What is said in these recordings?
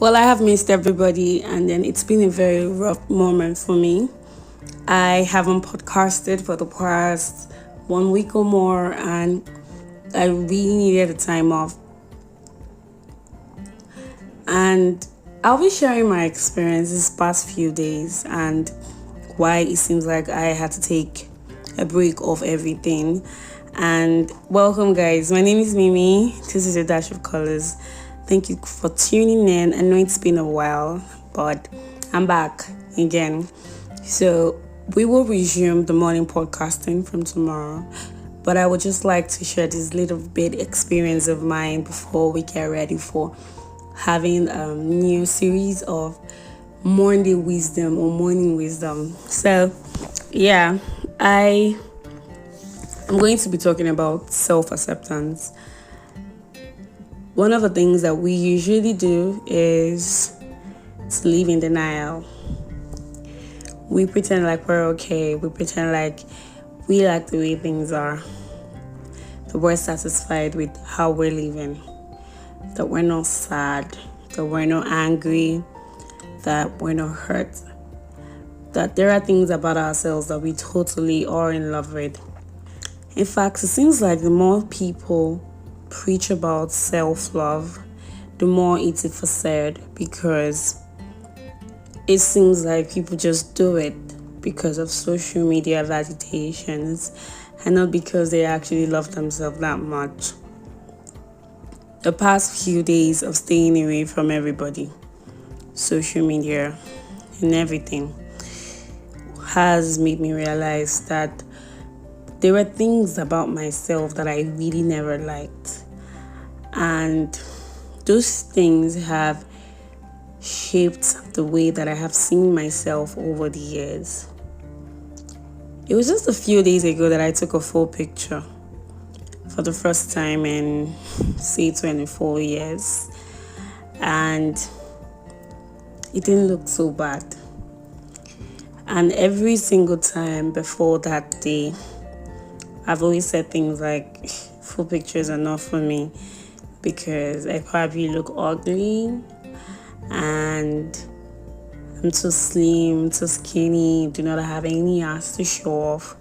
Well, I have missed everybody, and then it's been a very rough moment for me. I haven't podcasted for the past 1 week or more, and I really needed a time off. And I'll be sharing my experience this past few days and why it seems like I had to take a break of everything. And welcome, guys. My name is Mimi. This is a dash of colors. Thank you for tuning in. I know it's been a while, but I'm back again. So we will resume the morning podcasting from tomorrow. But I would just like to share this little bit experience of mine before we get ready for having a new series of morning wisdom or morning wisdom. So yeah, I'm going to be talking about self-acceptance. One of the things that we usually do is to live in denial. We pretend like we're okay. We pretend like we like the way things are. That we're satisfied with how we're living. That we're not sad. That we're not angry. That we're not hurt. That there are things about ourselves that we totally are in love with. In fact, it seems like the more people preach about self-love, the more it's a facade, because it seems like people just do it because of social media validations and not because they actually love themselves that much. The past few days of staying away from everybody, social media and everything, has made me realize that there were things about myself that I really never liked. And those things have shaped the way that I have seen myself over the years. It was just a few days ago that I took a full picture for the first time in, say, 24 years. And it didn't look so bad. And every single time before that day, I've always said things like, full pictures are not for me because I probably look ugly and I'm too slim, too skinny, do not have any ass to show off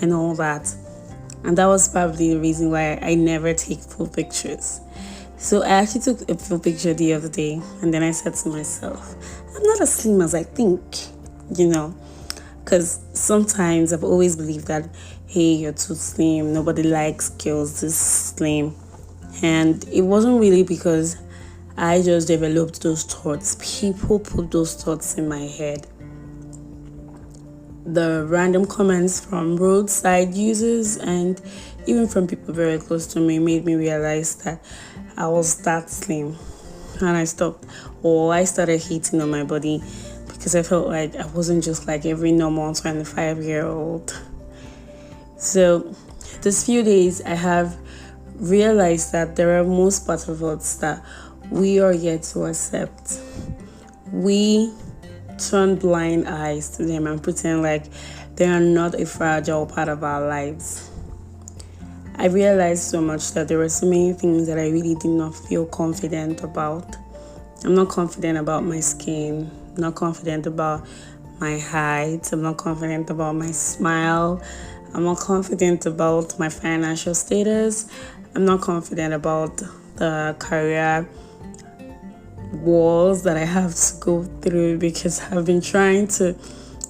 and all that. And that was probably the reason why I never take full pictures. So I actually took a full picture the other day, and then I said to myself, I'm not as slim as I think, because sometimes I've always believed that, hey, you're too slim, nobody likes girls this slim. And it wasn't really because I just developed those thoughts. People put those thoughts in my head. The random comments from roadside users and even from people very close to me made me realize that I was that slim. And I started hating on my body because I felt like I wasn't just like every normal 25-year-old. So this few days I have realized that there are most parts of us that we are yet to accept. We turn blind eyes to them and pretend like they are not a fragile part of our lives. I realized so much that there were so many things that I really did not feel confident about. I'm not confident about my skin. I'm not confident about my height. I'm not confident about my smile. I'm not confident about my financial status. I'm not confident about the career walls that I have to go through because I've been trying to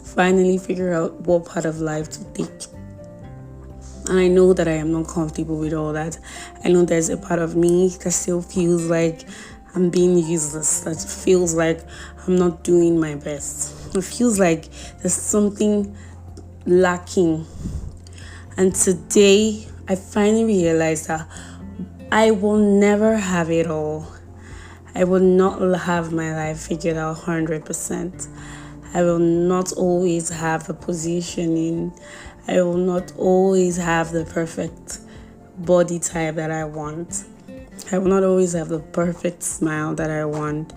finally figure out what part of life to take. And I know that I am not comfortable with all that. I know there's a part of me that still feels like I'm being useless, that feels like I'm not doing my best. It feels like there's something lacking. And today, I finally realized that I will never have it all. I will not have my life figured out 100%. I will not always have the positioning. I will not always have the perfect body type that I want. I will not always have the perfect smile that I want.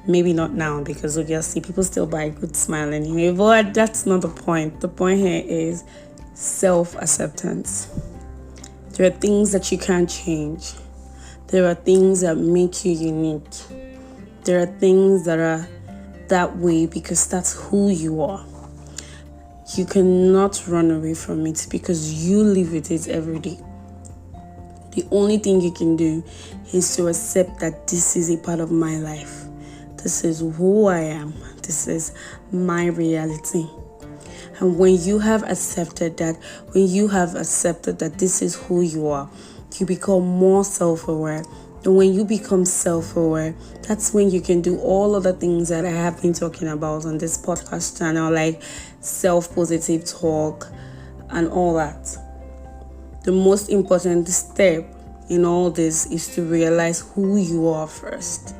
Maybe not now, because obviously people still buy a good smile anyway, but that's not the point. The point here is self-acceptance. There are things that you can't change. There are things that make you unique. There are things that are that way because that's who you are. You cannot run away from it because you live with it every day. The only thing you can do is to accept that this is a part of my life. This is who I am. This is my reality. And when you have accepted that, this is who you are, you become more self-aware. And when you become self-aware, that's when you can do all of the things that I have been talking about on this podcast channel, like self-positive talk and all that. The most important step in all this is to realize who you are first.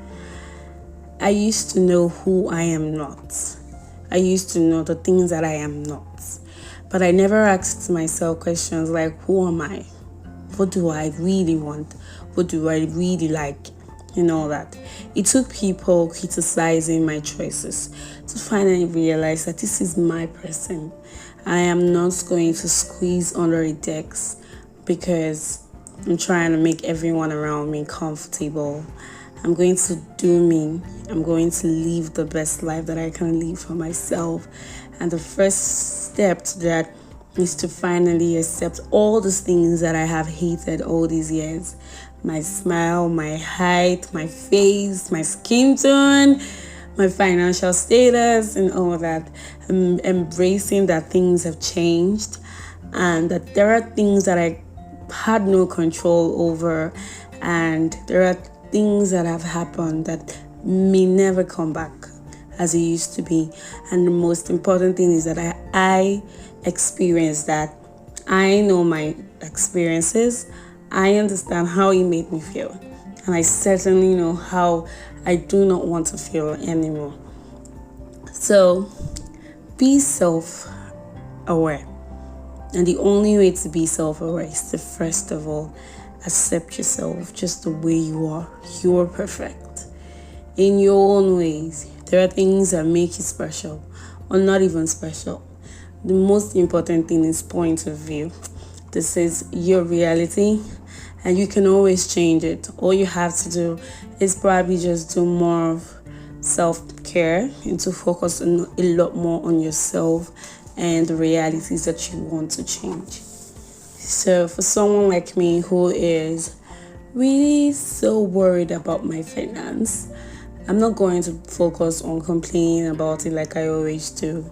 I used to know who I am not. I used to know the things that I am not. But I never asked myself questions like, who am I? What do I really want? What do I really like? And all that. It took people criticizing my choices to finally realize that this is my person. I am not going to squeeze under a desk because I'm trying to make everyone around me comfortable. I'm going to do me. I'm going to live the best life that I can live for myself. And the first step to that is to finally accept all those things that I have hated all these years. My smile, my height, my face, my skin tone, my financial status, and all of that. I'm embracing that things have changed and that there are things that I had no control over, and there are things that have happened that may never come back as it used to be. And the most important thing is that I experienced that. I know my experiences. I understand how it made me feel. And I certainly know how I do not want to feel anymore. So be self-aware. And the only way to be self-aware is to first of all accept yourself just the way you are. You are perfect in your own ways. There are things that make you special or not even special. The most important thing is point of view. This is your reality and you can always change it. All you have to do is probably just do more of self-care and to focus a lot more on yourself and the realities that you want to change. So for someone like me who is really so worried about my finance, I'm not going to focus on complaining about it like I always do,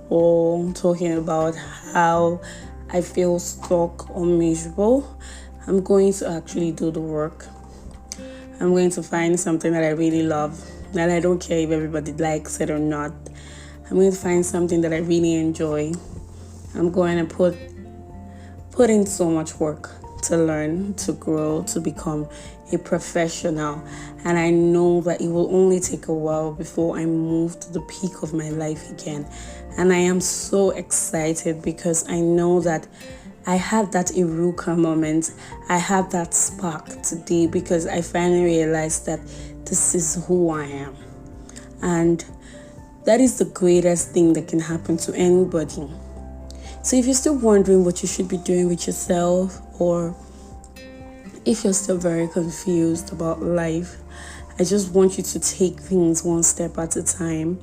or talking about how I feel stuck or miserable. I'm going to actually do the work. I'm going to find something that I really love, that I don't care if everybody likes it or not. I'm going to find something that I really enjoy. I'm going to put in so much work to learn, to grow, to become a professional. And I know that it will only take a while before I move to the peak of my life again. And I am so excited because I know that I had that Eureka moment. I had that spark today because I finally realized that this is who I am. And that is the greatest thing that can happen to anybody. So if you're still wondering what you should be doing with yourself, or if you're still very confused about life, I just want you to take things one step at a time.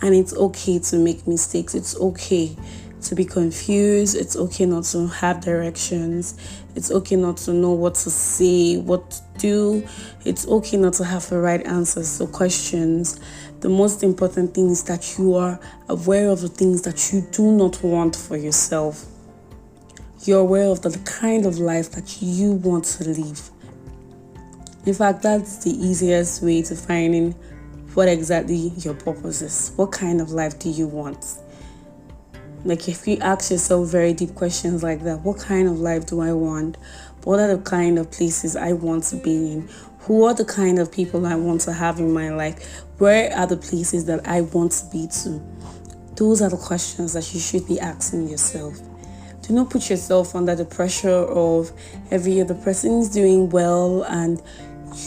And it's okay to make mistakes. It's okay to be confused. It's okay not to have directions. It's okay not to know what to say, what to do. It's okay not to have the right answers to questions. The most important thing is that you are aware of the things that you do not want for yourself. You're aware of the kind of life that you want to live. In fact, that's the easiest way to finding what exactly your purpose is. What kind of life do you want? Like if you ask yourself very deep questions like that, what kind of life do I want? What are the kind of places I want to be in? Who are the kind of people I want to have in my life? Where are the places that I want to be to? Those are the questions that you should be asking yourself. Do not put yourself under the pressure of every other person is doing well and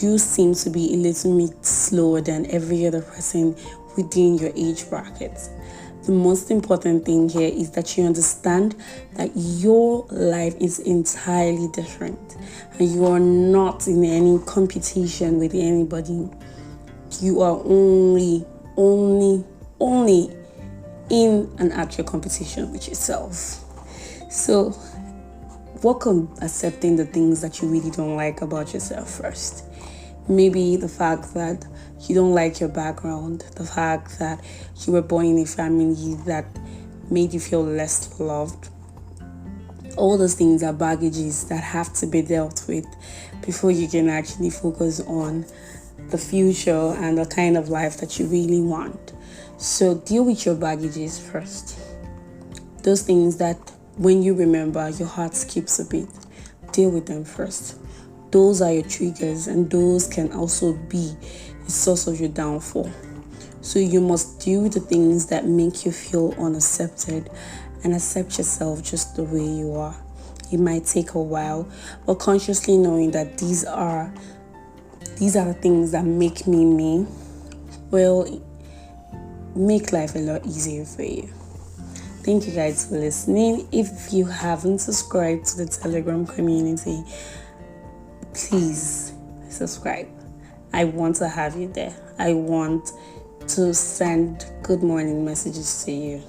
you seem to be a little bit slower than every other person within your age bracket. The most important thing here is that you understand that your life is entirely different and you are not in any competition with anybody. you are only in an actual competition with yourself. So work on accepting the things that you really don't like about yourself first. Maybe the fact that you don't like your background, the fact that you were born in a family that made you feel less loved. All those things are baggages that have to be dealt with before you can actually focus on the future and the kind of life that you really want. So deal with your baggages first. Those things that when you remember, your heart skips a beat. Deal with them first. Those are your triggers, and those can also be a source of your downfall. So you must deal with the things that make you feel unaccepted and accept yourself just the way you are. It might take a while, but consciously knowing that these are the things that make me me will make life a lot easier for you. Thank you guys for listening. If you haven't subscribed to the Telegram community, please subscribe. I want to have you there. I want to send good morning messages to you.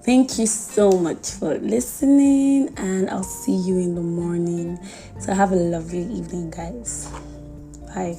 Thank you so much for listening, and I'll see you in the morning. So have a lovely evening, guys. Bye.